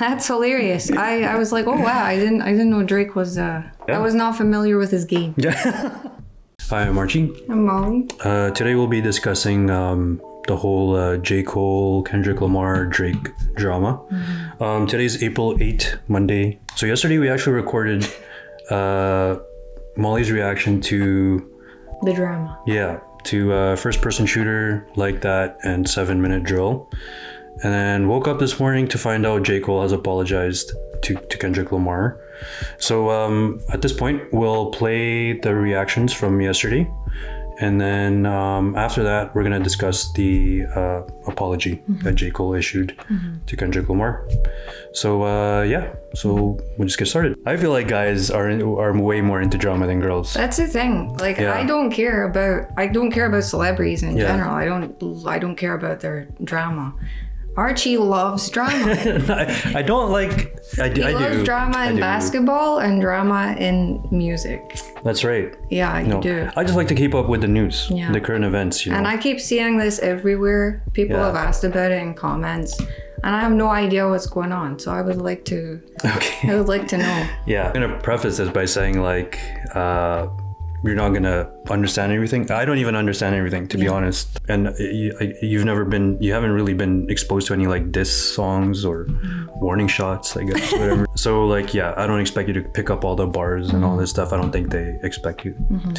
That's hilarious. I was like, oh wow, I didn't know Drake was. I was not familiar with his game. Yeah. Hi, I'm Archie. I'm Molly. Today we'll be discussing the whole J. Cole, Kendrick Lamar, Drake drama. Mm-hmm. Today's April 8th, Monday. So yesterday we actually recorded Molly's reaction to the drama. Yeah, to first person shooter, Like That, and 7-Minute Drill. And then woke up this morning to find out J. Cole has apologized to Kendrick Lamar. So at this point, we'll play the reactions from yesterday. And then after that, we're going to discuss the apology that J. Cole issued to Kendrick Lamar. So so we'll just get started. I feel like guys are way more into drama than girls. That's the thing. Like I don't care about celebrities in general. I don't care about their drama. Archie loves drama. I don't like. I do. He loves drama in basketball and drama in music. That's right. Yeah, you do. I just like to keep up with the news, the current events. You know. And I keep seeing this everywhere. People have asked about it in comments, and I have no idea what's going on. So I would like to. Okay. I would like to know. Yeah, I'm gonna preface this by saying you're not gonna understand everything. I don't even understand everything, to be honest. And you haven't really been exposed to any like diss songs or warning shots, I guess, whatever. So I don't expect you to pick up all the bars and all this stuff. I don't think they expect you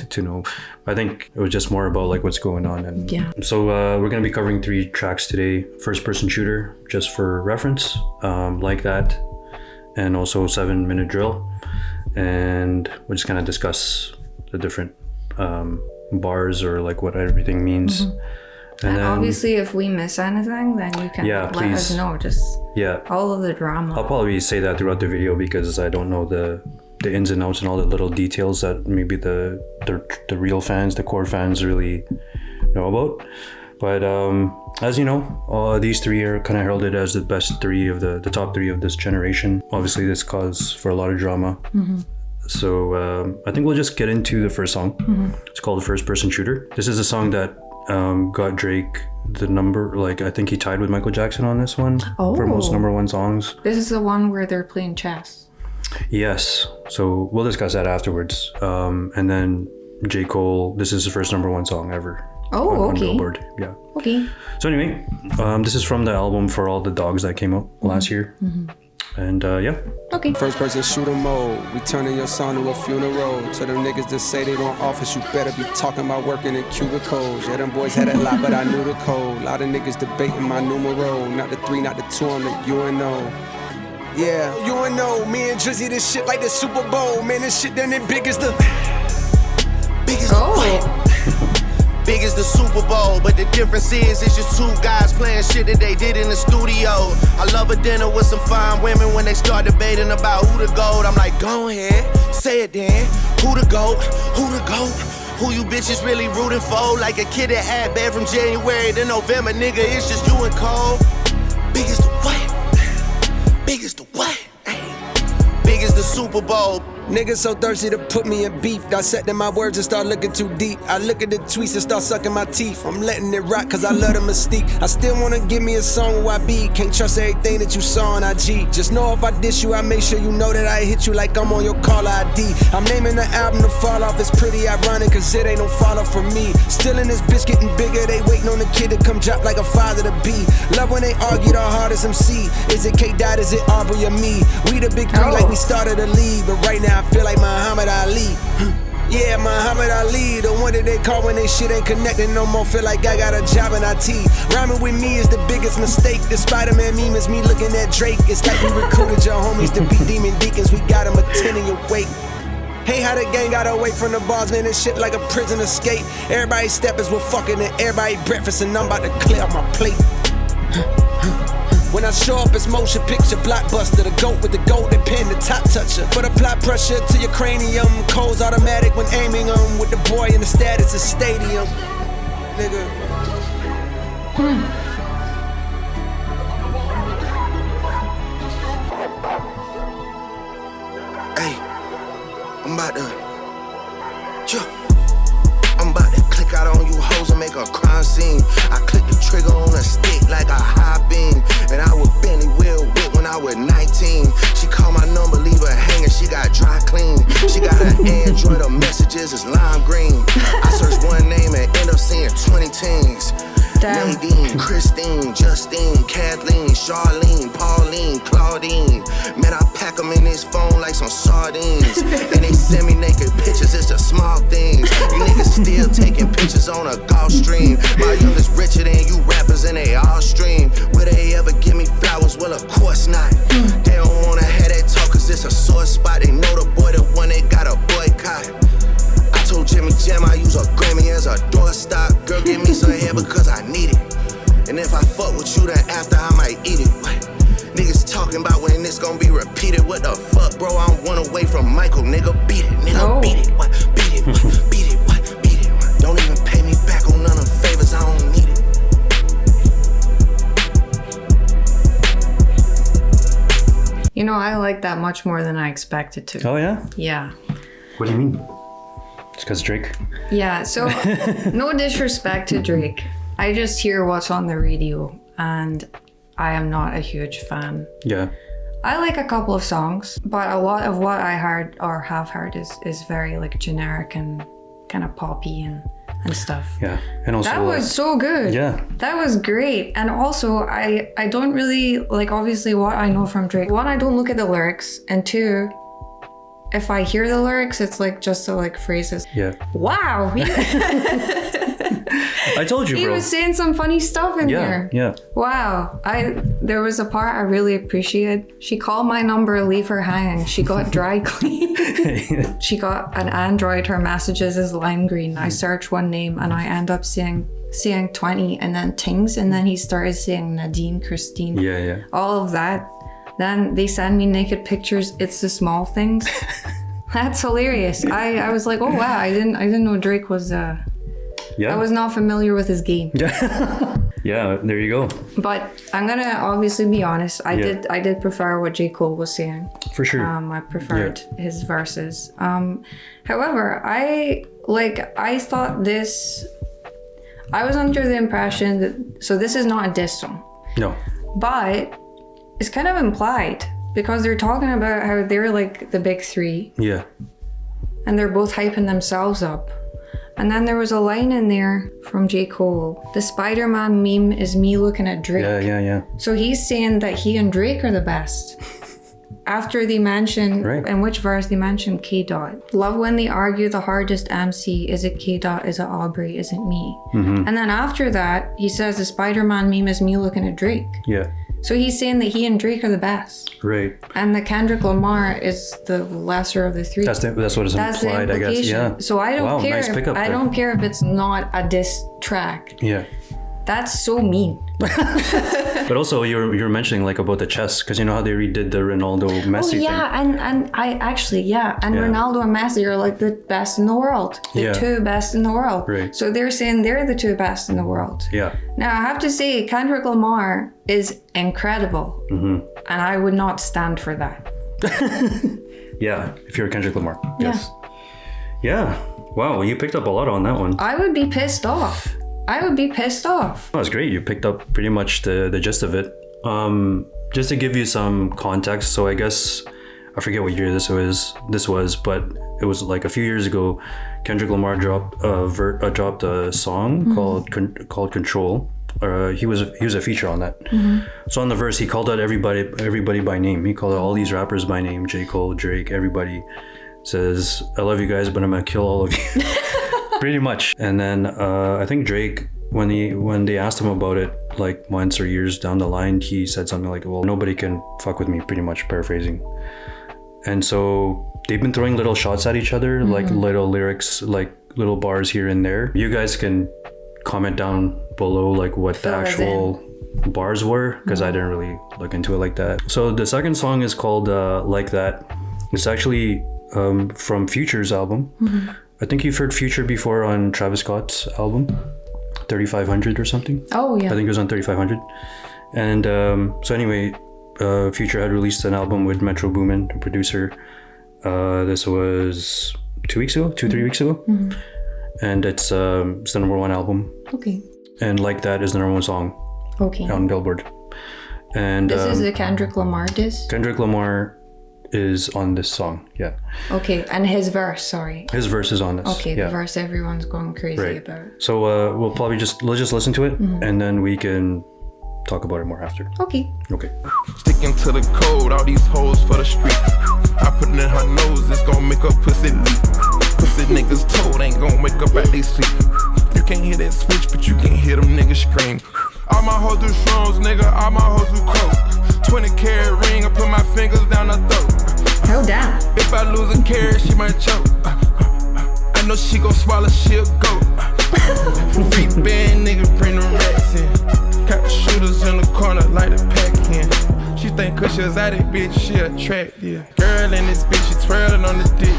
to know. I think it was just more about like what's going on. And so we're gonna be covering 3 tracks today. First person shooter, just for reference, Like That, and also 7-Minute Drill. And we're just gonna discuss the different bars or like what everything means. And then, obviously if we miss anything, then you can let us know. Just all of the drama. I'll probably say that throughout the video because I don't know the ins and outs and all the little details that maybe the real fans, the core fans really know about. But as you know, these 3 are kind of heralded as the best 3 of the top 3 of this generation. Obviously this caused for a lot of drama. So I think we'll just get into the first song. It's called First Person Shooter. This is a song that got Drake the number, I think he tied with Michael Jackson on this one for most #1 songs. This is the one where they're playing chess. Yes. So we'll discuss that afterwards. And then J. Cole, this is his first #1 song ever. On Billboard. Yeah. Okay. So anyway, this is from the album For All the Dogs that came out last year. And Okay. First person shooter mode. We turning your son to a funeral. To them niggas that say they want office, you better be talking about working in cubicles. Yeah, them boys had a lot, but I knew the code. Lot of niggas debating my numero. Not the 3, not the 2 on the UNO. Yeah, UNO. Me and Drizzy, this shit like the Super Bowl. Man, this shit done it big as the Big as the Super Bowl, but the difference is it's just 2 guys playing shit that they did in the studio. I love a dinner with some fine women when they start debating about who the GOAT. I'm like, go ahead, say it then. Who the GOAT? Who the GOAT? Who you bitches really rooting for? Like a kid that had bad from January to November, nigga, it's just you and Cole. Big as the what? Big as the what? Big as the Super Bowl. Niggas so thirsty to put me in beef. Dissecting my words and start looking too deep. I look at the tweets and start sucking my teeth. I'm letting it rock cause I love the mystique. I still wanna give me a song where I be. Can't trust everything that you saw on IG. Just know if I diss you, I make sure you know that I hit you like I'm on your caller ID. I'm naming the album to fall off. It's pretty ironic cause it ain't no follow for me. Still in this bitch getting bigger. They waiting on the kid to come drop like a father to be. Love when they argue the hardest MC. Is it K-Dot, is it Aubrey or me? We the big 3 like we started a league. But right now I feel like Muhammad Ali. Yeah, Muhammad Ali, the one that they call when they shit ain't connecting no more. Feel like I got a job in IT. Rhyming with me is the biggest mistake. The Spider-Man meme is me looking at Drake. It's like we recruited your homies to be demon deacons. We got them attending your wake. Hey, how the gang got away from the bars, man, this shit like a prison escape. Everybody steppers with fucking and everybody breakfast, and I'm about to clear up my plate. When I show up, it's motion picture blockbuster. The GOAT with the golden pen, the top toucher. But apply pressure to your cranium. Cold's automatic when aiming them. With the boy in the status of stadium. Nigga. Hey, I'm about to click out on you hoes and make a crime scene. I click the trigger on a stick like a high beam. And I was Benny Will Whip when I was 19. bitches is lime green. I search one name and end up seeing 20 teens. Damn. Nadine, Christine, Justine, Kathleen, Charlene, Pauline, Claudine. Man, I pack them in this phone like some sardines. And they send me naked pictures, it's the small things. You niggas still taking pictures on a golf stream. My youngest richer than you rappers and they all stream. Will they ever give me flowers? Well, of course not. They don't wanna have that talk cause it's a sore spot. They know the boy, the one they got a boycott. I told Jimmy Jam I use a Grammy as a doorstop. Girl, give me some hair because I need it. And if I fuck with you, then after I might eat it. What? Niggas talking about when this gon' be repeated. What the fuck, bro? I'm one away from Michael. Nigga, beat it. Nigga, beat it. What? Beat it. What? Beat it. What? Beat it. What? Don't even pay me back on none of the favors. I don't need it. You know, I like that much more than I expected to. Oh yeah? Yeah. What do you mean? It's because Drake? Yeah, so no disrespect to Drake. I just hear what's on the radio and I am not a huge fan. Yeah. I like a couple of songs, but a lot of what I heard or have heard is very like generic and kind of poppy and stuff. Yeah. And also that was so good. Yeah. That was great. And also I don't really like obviously what I know from Drake. One, I don't look at the lyrics, and two, if I hear the lyrics, it's like just the like phrases. Yeah. Wow. I told you, bro. He was saying some funny stuff in there. Yeah. Wow. There was a part I really appreciated. She called my number, leave her hanging. She got dry clean. She got an Android. Her messages is lime green. I search one name and I end up seeing 20 and then Tings, and then he started saying Nadine, Christine. Yeah. All of that. Then they send me naked pictures. It's the small things. That's hilarious. I was like, oh wow, I didn't know Drake was Yeah. I was not familiar with his game. Yeah, there you go. But I'm gonna obviously be honest. I did prefer what J. Cole was saying. For sure. I preferred his verses. However, I thought this. I was under the impression that this is not a diss song. No. But it's kind of implied because they're talking about how they're like the big three. Yeah. And they're both hyping themselves up. And then there was a line in there from J. Cole. The Spider-Man meme is me looking at Drake. Yeah. So he's saying that he and Drake are the best. After they mention, in which verse they mention K. Dot. Love when they argue the hardest MC. Is it K. Dot? Is it Aubrey? Is it me? Mm-hmm. And then after that, he says the Spider-Man meme is me looking at Drake. Yeah. So he's saying that he and Drake are the best. Right. And the Kendrick Lamar is the lesser of the three. That's what is implied, I guess. Yeah. So I don't care. Nice pickup I don't care if it's not a diss track. Yeah. That's so mean. But also you were mentioning like about the chess, because you know how they redid the Ronaldo Messi thing. and I actually Ronaldo and Messi are like the best in the world. The two best in the world. Right. So they're saying they're the two best in the world. Yeah. Now I have to say Kendrick Lamar is incredible. Mm-hmm. And I would not stand for that. Yeah, if you're Kendrick Lamar. Yes. Yeah. Wow, you picked up a lot on that one. I would be pissed off. That was great. You picked up pretty much the gist of it. Just to give you some context, so I guess I forget what year this was, but it was like a few years ago. Kendrick Lamar dropped a song called Control. He was a feature on that. Mm-hmm. So on the verse, he called out everybody by name. He called out all these rappers by name: J. Cole, Drake, everybody. Says, "I love you guys, but I'm gonna kill all of you." Pretty much. And then I think Drake, when they asked him about it, like months or years down the line, he said something like, "Well, nobody can fuck with me," pretty much paraphrasing. And so they've been throwing little shots at each other, like little lyrics, like little bars here and there. You guys can comment down below like what the actual bars were, because I didn't really look into it like that. So the second song is called Like That. It's actually from Future's album. Mm-hmm. I think you've heard Future before on Travis Scott's album, 3500 or something. Oh yeah. I think it was on 3500. And so anyway, Future had released an album with Metro Boomin, the producer. This was 3 weeks ago. Mm-hmm. And it's the number one album. Okay. And Like That is the number one song. Okay. On Billboard. And this is a Kendrick Lamar diss? Kendrick Lamar is on this song. Yeah. Okay, and his verse, sorry. His verse is on this. Okay, the verse everyone's going crazy about. So we'll probably just listen to it, and then we can talk about it more after. Okay. Sticking to the code, all these hoes for the street. I put it in her nose, it's gon' make her pussy leak. Pussy niggas told ain't gon' wake up at they sleep. You can't hear that switch, but you can hear them niggas scream. All my hoes do shrooms, nigga, all my hoes do coke. 20-carat ring, I put my fingers down her throat. Oh, damn. If I lose a carat, she might choke. I know she gon' swallow, she'll go. Free band, nigga, bring the rats in. Got the shooters in the corner, like the pack in. She think cause she was out it, bitch, she attractive. Girl in this bitch, she twirling on the dick.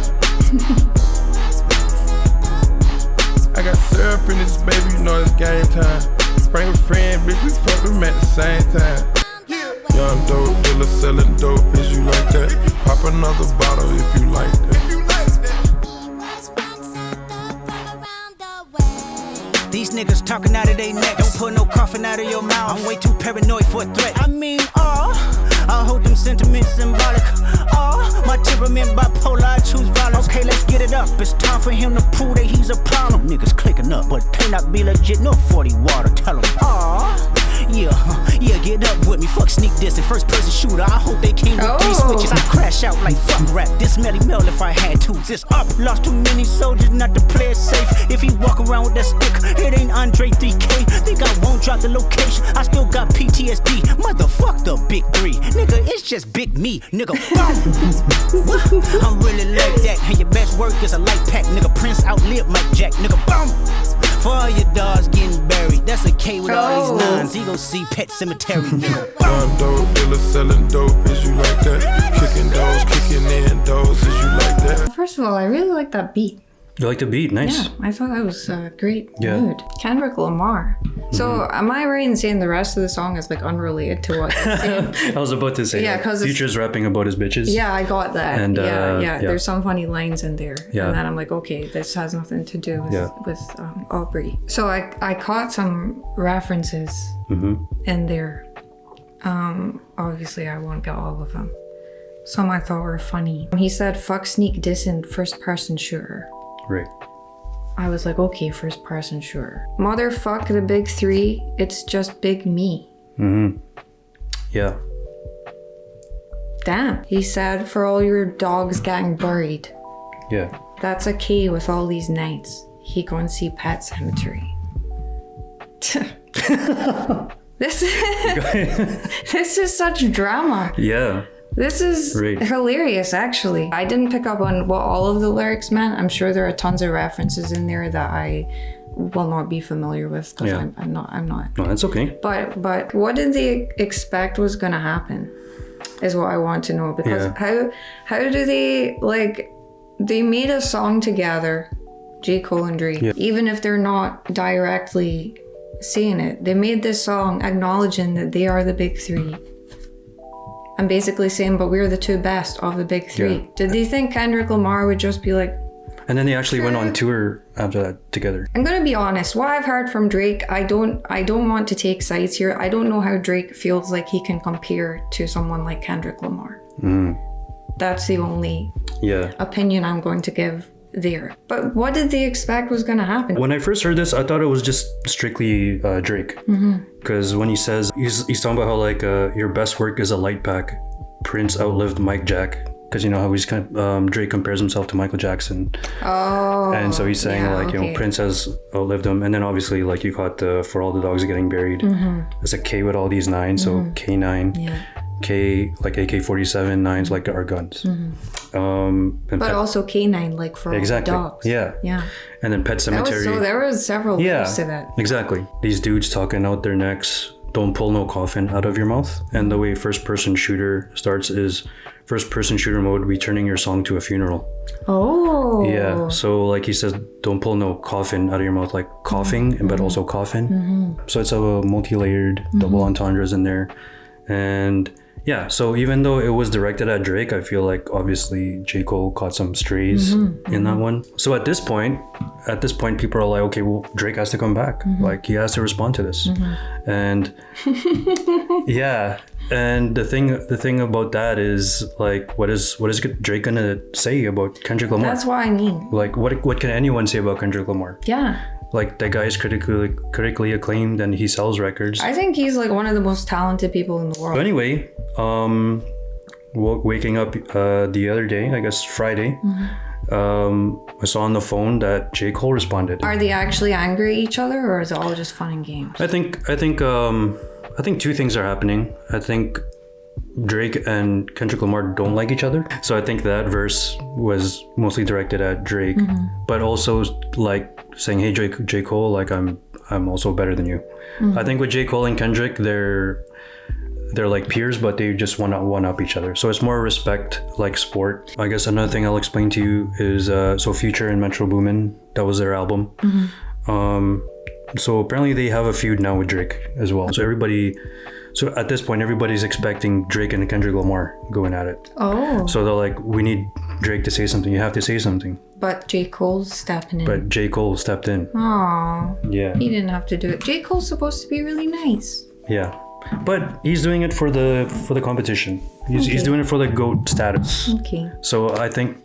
I got syrup in this baby, you know it's game time. Bring a friend, bitch, we fuck them at the same time. Young dope dealer selling dope, is you like that? Pop another bottle if you like that. These niggas talking out of their neck. Don't put no coffin out of your mouth. I'm way too paranoid for a threat. I mean, I'll hold them sentiments symbolic. My temperament bipolar, I choose violence. Okay, let's get it up. It's time for him to prove that he's a problem. Niggas clicking up, but cannot be legit. No 40 water, tell him. Yeah, get up with me. Fuck sneak dissing, first person shooter. I hope they came with 3 switches. I crash out like fuck rap. This Melly Mel if I had to. This up, lost too many soldiers not to play it safe. If he walk around with that stick, it ain't Andre 3K. Think I won't drop the location. I still got PTSD. Motherfuck the big 3. Nigga, it's just big me. Nigga, I'm really like that. And your best work is a light pack. Nigga, Prince outlived Mike Jack. Nigga, boom. For all your dogs getting buried. That's a K with all these nines. He gon' see Pet Cemetery, nigga. Young dope dealer selling dope, is you like that? Kicking doors, kicking in doors, is you like that? First of all, I really like that beat. You like the beat? Nice. Yeah, I thought that was a great Yeah. mood. Kendrick Lamar. So am I right in saying the rest of the song is like unrelated to what he's saying? I was about to say, Yeah, like, 'cause it's- Future's rapping about his bitches. Yeah, I got that. And, yeah. There's some funny lines in there. Yeah. And then I'm like, okay, this has nothing to do with, Yeah. Aubrey. So I caught some references in there. Obviously, I won't get all of them. Some I thought were funny. He said, fuck sneak dissing first person shooter. Right. I was like, okay, first person shooter. Motherfuck the big 3, it's just big me. Yeah. Damn. He said, for all your dogs getting buried. Yeah. That's a K with all these nights. He go and see Pet Cemetery. This is such drama. Yeah. This is Right. hilarious, actually. I didn't pick up on what all of the lyrics meant. I'm sure there are tons of references in there that I will not be familiar with because Yeah. I'm not. No, that's okay. But what did they expect was gonna happen? Is what I want to know, because how do they, like, they made a song together, J. Cole and Drake, even if they're not directly saying it. They made this song acknowledging that they are the big 3. And basically saying, but we're the 2 best of the big 3. Yeah. Did they think Kendrick Lamar would just be like, And then they actually went on tour after that together. I'm gonna be honest, what I've heard from Drake, I don't want to take sides here. I don't know how Drake feels like he can compare to someone like Kendrick Lamar. That's the only opinion I'm going to give there. But what did they expect was gonna happen? When I first heard this, I thought it was just strictly Drake. Because when he says, he's talking about how, like, your best work is a light pack. Prince outlived Mike Jack. Because you know how he's kind of, Drake compares himself to Michael Jackson. Oh. And so he's saying, you know, Prince has outlived him. And then obviously, like, you caught the For All the Dogs Are Getting Buried. There's a K with all these 9s, so K9. Yeah. K, like AK-47, 9s, like our guns. And But also K9, like for all the dogs. Yeah. Yeah. And then Pet Cemetery. So there was several layers to that. Exactly. These dudes talking out their necks. Don't pull no coffin out of your mouth. And the way first person shooter starts is first person shooter mode, returning your song to a funeral. Oh. Yeah. So like he says, don't pull no coffin out of your mouth, like coughing, but also coffin. So it's a multi-layered double entendres in there. And yeah, so even though it was directed at Drake, I feel like obviously J. Cole caught some strays in that one. So at this point, people are like, okay, well, Drake has to come back. Like, he has to respond to this. And yeah, And the thing about that is like, what is Drake gonna say about Kendrick Lamar? That's what I mean. Like, what can anyone say about Kendrick Lamar? Yeah. Like, that guy is critically acclaimed and he sells records. I think he's like one of the most talented people in the world. But anyway, waking up the other day, I guess Friday, I saw on the phone that J. Cole responded. Are they actually angry at each other, or is it all just fun and games? I think two things are happening. I think Drake and Kendrick Lamar don't like each other. So I think that verse was mostly directed at Drake, but also like saying, hey, J. Cole, like I'm also better than you. I think with J. Cole and Kendrick, they're like peers, but they just want to one up each other. So it's more respect, like sport. I guess another thing I'll explain to you is so Future and Metro Boomin, that was their album. So apparently they have a feud now with Drake as well. So at this point, everybody's expecting Drake and Kendrick Lamar going at it. Oh. So they're like, we need Drake to say something. You have to say something. But J. Cole's stepping in. But J. Cole stepped in. Aww. Yeah. He didn't have to do it. J. Cole's supposed to be really nice. Yeah. But he's doing it for the competition. He's doing it for the GOAT status. Okay. So I think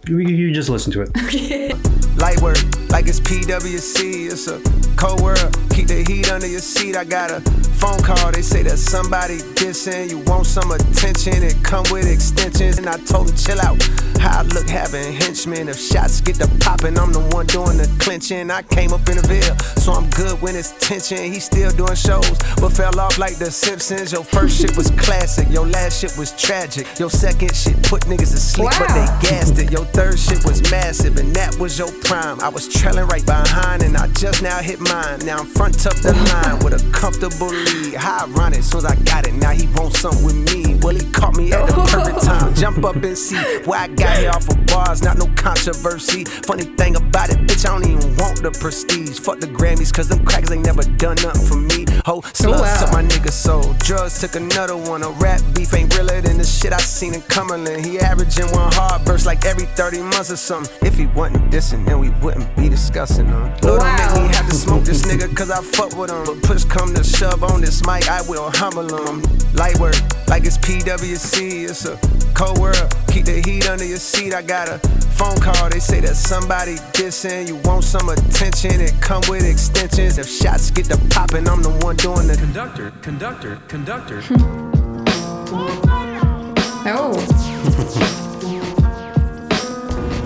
you just listen to it. Okay. Light work, like it's PWC. It's a cold world. Keep the heat under your seat. I got a phone call. They say that somebody dissing. You want some attention. It come with extensions. And I told him chill out. How I look having henchmen. If shots get to popping, I'm the one doing the clinching. I came up in the Ville, so I'm good when it's tension. He still doing shows, but fell off like the Simpsons. Your first shit was classic. Your last shit was tragic. Your second shit put niggas to sleep, but they gassed it. Your third shit was massive, and that was your prime. I was trailing right behind, and I just now hit mine. Now I'm front up the line with a comfortable lead. How ironic, soon as I got it, now he wants something with me. Well, he caught me at the perfect time. Jump up and see why I got here off of bars, not no controversy. Funny thing about it, bitch, I don't even want the prestige. Fuck the Grammys, cause them crackers ain't never done nothing for me. Ho, slugs up my nigga soul. Drugs took another one. A rap beef ain't realer than the shit I seen in Cumberland. He averaging one hard burst like every 30 months or something. If he wasn't dissing, then we wouldn't be discussing him. Lord, don't make me have to smoke this nigga cause I fuck with him. But push come to shove on this mic, I will humble him. Light work, like it's PWC. It's a cold world. Keep the heat under your seat. I got a phone call. They say that somebody dissing. You want some attention. It come with extensions. If shots get to popping, I'm the one doing the conductor. Oh.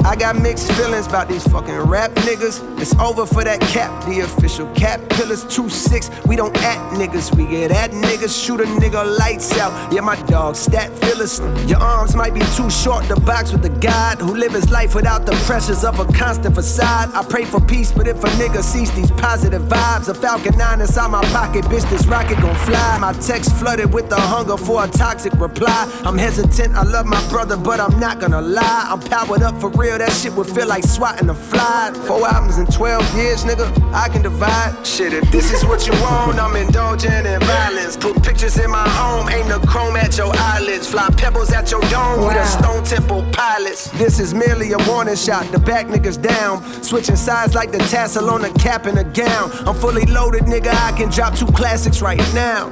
I got mixed feelings about these fucking rap niggas. It's over for that cap, the official cap pillars 2-6. We don't act niggas, we get at niggas. Shoot a nigga lights out. Yeah, my dog stat fillers. Your arms might be too short to box with the God who live his life without the pressures of a constant facade. I pray for peace, but if a nigga sees these positive vibes, a Falcon 9 inside my pocket, bitch, this rocket gon' fly. My text flooded with the hunger for a toxic reply. I'm hesitant, I love my brother, but I'm not gonna lie. I'm powered up for real. That shit would feel like swatting a fly. 4 albums in 12 years, nigga, I can divide. Shit, if this is what you want, I'm indulging in violence. Put pictures in my home, aim the chrome at your eyelids. Fly pebbles at your dome, we the Stone Temple pilots. This is merely a warning shot, the back niggas down. Switching sides like the tassel on a cap and a gown. I'm fully loaded, nigga, I can drop 2 classics right now.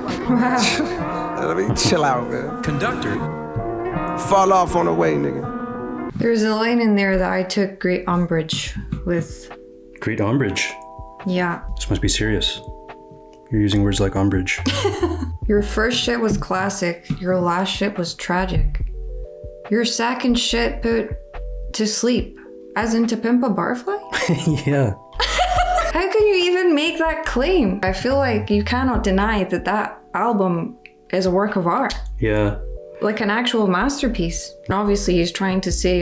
Let me chill out, man. Conductor. Fall off on the way, nigga. There's a line in there that I took great umbrage with. Great umbrage? Yeah. This must be serious. You're using words like umbrage. Your first shit was classic. Your last shit was tragic. Your second shit put to sleep. As in to pimp a barfly? Yeah. How can you even make that claim? I feel like you cannot deny that that album is a work of art. Yeah. Like an actual masterpiece. And obviously he's trying to say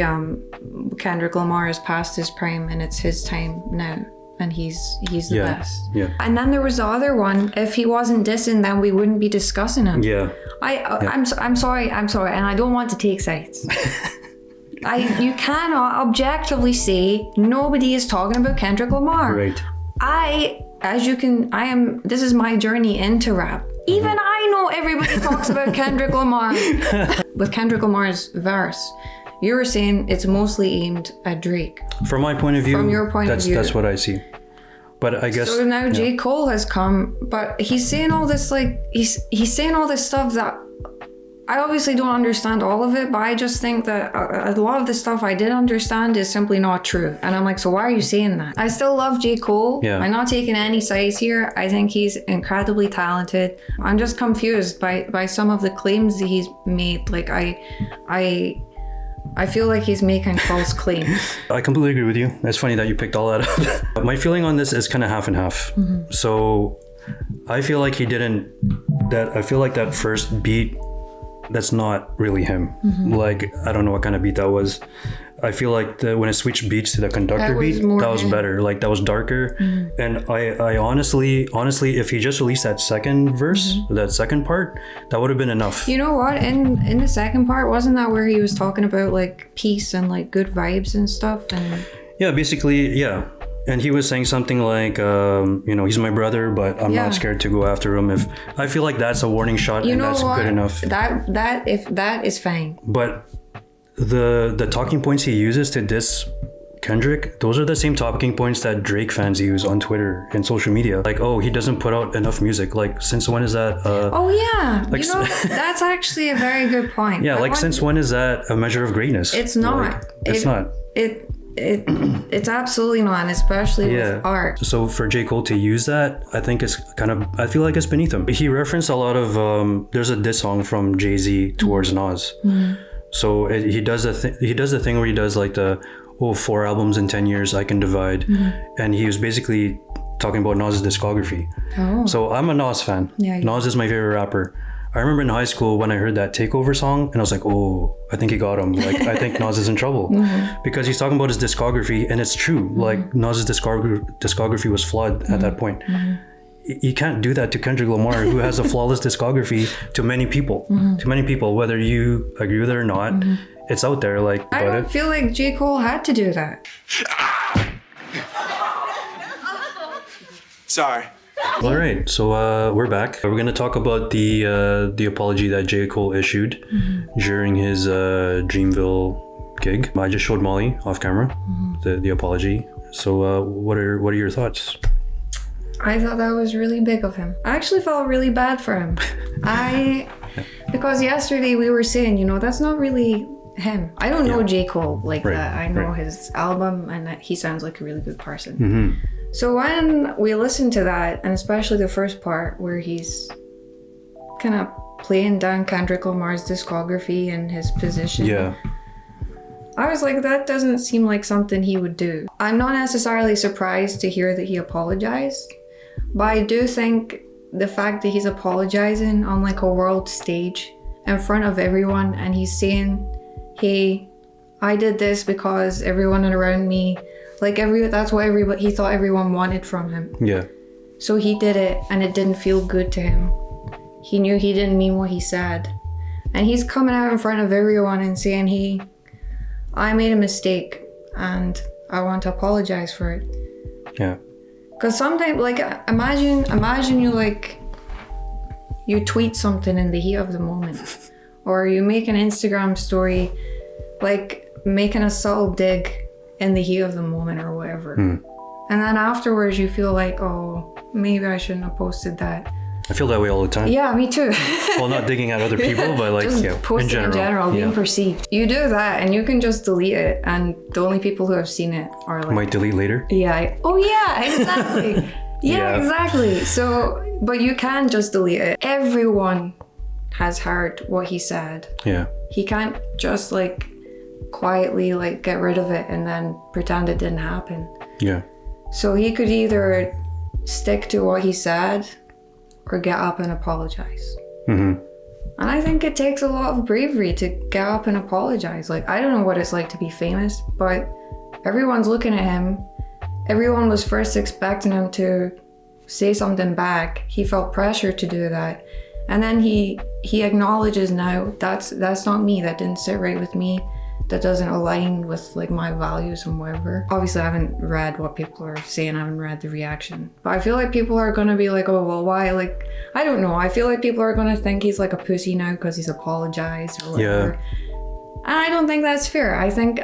Kendrick Lamar is past his prime and it's his time now. And he's the best. Yeah. And then there was the other one. If he wasn't dissing, then we wouldn't be discussing him. Yeah. I'm sorry, and I don't want to take sides. You cannot objectively say nobody is talking about Kendrick Lamar. Right. This is my journey into rap. Even I know everybody talks about Kendrick Lamar. With Kendrick Lamar's verse, you were saying it's mostly aimed at Drake. From my point of view, From your point of view. that's what I see. But I guess So now J. Cole has come, but he's saying all this like he's saying all this stuff that I obviously don't understand all of it, but I just think that a lot of the stuff I did understand is simply not true. And I'm like, so why are you saying that? I still love J. Cole. Yeah. I'm not taking any sides here. I think he's incredibly talented. I'm just confused by some of the claims that he's made. Like I feel like he's making false claims. I completely agree with you. It's funny that you picked all that up. My feeling on this is kind of half and half. So I feel like I feel like that first beat, that's not really him. Like, I don't know what kind of beat that was. I feel like when it switched beats to the conductor beat, that was better. Like, that was darker. And I honestly, if he just released that second verse, that second part, that would have been enough. You know what? In the second part, wasn't that where he was talking about like peace and like good vibes and stuff? And yeah, basically, yeah. And he was saying something like, he's my brother, but I'm not scared to go after him. If I feel like that's a warning shot, and that's good enough. That is fine. But the talking points he uses to diss Kendrick, those are the same talking points that Drake fans use on Twitter and social media. Like, oh, he doesn't put out enough music. Like, since when is that? Like, that's actually a very good point. Yeah, since when is that a measure of greatness? It's not. It's not. It's absolutely not, and especially with art. So for J. Cole to use that, I think it's I feel like it's beneath him. He referenced a lot of, there's a diss song from Jay-Z towards Nas. So he does the thing where he does like 4 albums in 10 years I can divide. And he was basically talking about Nas's discography. So I'm a Nas fan. Nas is my favorite rapper. I remember in high school when I heard that Takeover song, and I was like, oh, I think he got him. Like, I think Nas is in trouble. Because he's talking about his discography, and it's true. Like, Nas's discography was flawed at that point. You can't do that to Kendrick Lamar, who has a flawless discography to many people. To many people, whether you agree with it or not, it's out there. Like, I don't feel like J. Cole had to do that. Sorry. All right, so we're back. We're going to talk about the apology that J. Cole issued during his Dreamville gig. I just showed Molly off camera the apology. So what are your thoughts? I thought that was really big of him. I actually felt really bad for him. Because yesterday we were saying, that's not really him. I don't know J. Cole like that. I know his album, and that he sounds like a really good person. So when we listened to that, and especially the first part where he's kind of playing down Kendrick Lamar's discography and his position, I was like, that doesn't seem like something he would do. I'm not necessarily surprised to hear that he apologized, but I do think the fact that he's apologizing on like a world stage in front of everyone, and he's saying, hey, I did this because everyone around me, that's what he thought everyone wanted from him. Yeah. So he did it, and it didn't feel good to him. He knew he didn't mean what he said. And he's coming out in front of everyone and saying, hey, I made a mistake, and I want to apologize for it. Yeah. Because sometimes, imagine you tweet something in the heat of the moment, or you make an Instagram story, making a subtle dig in the heat of the moment or whatever. And then afterwards you feel like, oh, maybe I shouldn't have posted that. I feel that way all the time. Yeah, me too. Well, not digging at other people, but posting in general, being perceived. You do that and you can just delete it, and the only people who have seen it are might delete later? Yeah. Exactly. Exactly. So, but you can just delete it. Everyone has heard what he said. Yeah. He can't just quietly get rid of it and then pretend it didn't happen. Yeah. So he could either stick to what he said or get up and apologize. And I think it takes a lot of bravery to get up and apologize. I don't know what it's like to be famous, but everyone's looking at him. Everyone was first expecting him to say something back. He felt pressure to do that. And then he acknowledges now, that's not me. That didn't sit right with me. That doesn't align with my values and whatever. Obviously, I haven't read what people are saying. I haven't read the reaction. But I feel like people are going to be like, oh, well, why? I don't know. I feel like people are going to think he's a pussy now because he's apologized or whatever. Yeah. And I don't think that's fair. I think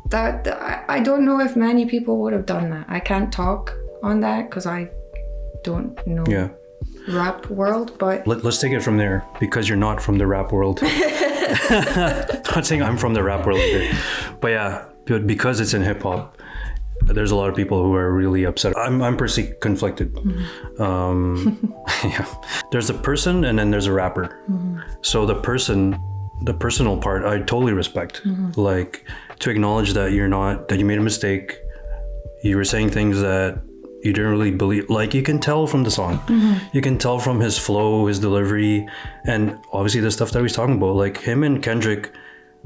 that I don't know if many people would have done that. I can't talk on that because I don't know rap world, but let's take it from there, because you're not from the rap world. I'm not saying I'm from the rap world either, but yeah, because it's in hip hop, there's a lot of people who are really upset. I'm personally conflicted. Yeah, there's a person and then there's a rapper. So the personal part, I totally respect. Like, to acknowledge that you made a mistake. You were saying things that you didn't really believe. Like, you can tell from the song. You can tell from his flow, his delivery, and obviously the stuff that he's talking about. Like, him and Kendrick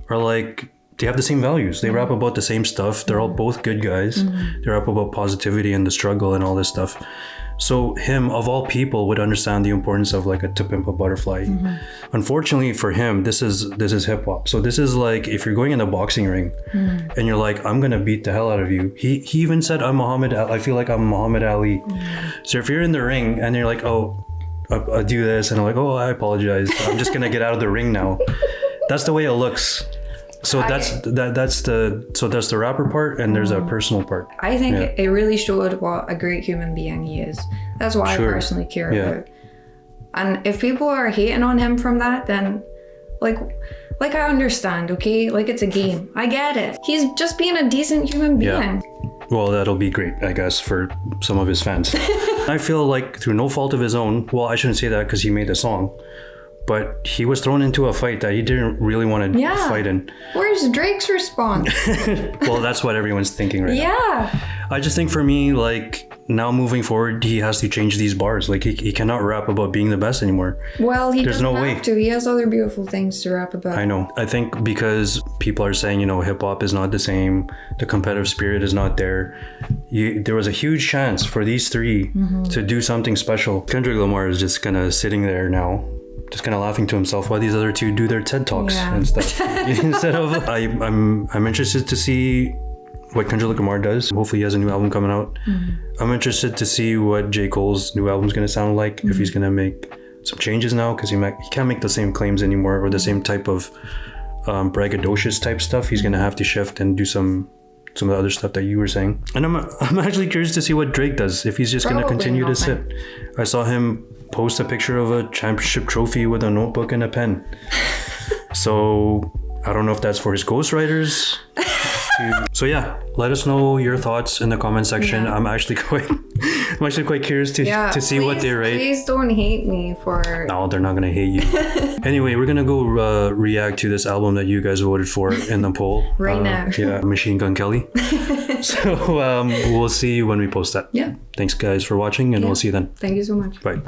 are like, they have the same values. They rap about the same stuff. They're all both good guys. They rap about positivity and the struggle and all this stuff. So him, of all people, would understand the importance of like a To Pimp a Butterfly. Unfortunately for him, this is hip hop. So this is like, if you're going in a boxing ring and you're like, I'm gonna beat the hell out of you. He even said, I feel like I'm Muhammad Ali. So if you're in the ring and you're like, oh, I do this, and I'm like, oh, I apologize, I'm just gonna get out of the ring now. That's the way it looks. So that's the rapper part, and there's a personal part. I think it really showed what a great human being he is. That's what I personally care about. And if people are hating on him from that, then like I understand, okay? Like, it's a game. I get it. He's just being a decent human being. Well, that'll be great, I guess, for some of his fans. I feel like through no fault of his own, well, I shouldn't say that because he made the song, but he was thrown into a fight that he didn't really want to fight in. Where's Drake's response? Well, that's what everyone's thinking right now. I just think for me, like, now moving forward, he has to change these bars. Like, he cannot rap about being the best anymore. Well, There's doesn't no have way. to. He has other beautiful things to rap about. I know. I think because people are saying, hip hop is not the same, the competitive spirit is not there. There was a huge chance for these three to do something special. Kendrick Lamar is just kind of sitting there now, just kind of laughing to himself while these other two do their TED Talks and stuff. Instead of, I'm interested to see what Kendrick Lamar does. Hopefully he has a new album coming out. I'm interested to see what J. Cole's new album is going to sound like, if he's going to make some changes now, because he can't make the same claims anymore, or the same type of braggadocious type stuff. He's going to have to shift and do some of the other stuff that you were saying. And I'm actually curious to see what Drake does, if he's just going to continue to sit. I saw him post a picture of a championship trophy with a notebook and a pen. So I don't know if that's for his ghostwriters. So yeah, let us know your thoughts in the comment section. I'm actually quite curious to see what they write. Please don't hate me for... No, they're not gonna hate you. Anyway, we're gonna go react to this album that you guys voted for in the poll right now. Yeah, Machine Gun Kelly. So we'll see you when we post that. Yeah. Thanks guys for watching, and we'll see you then. Thank you so much. Bye.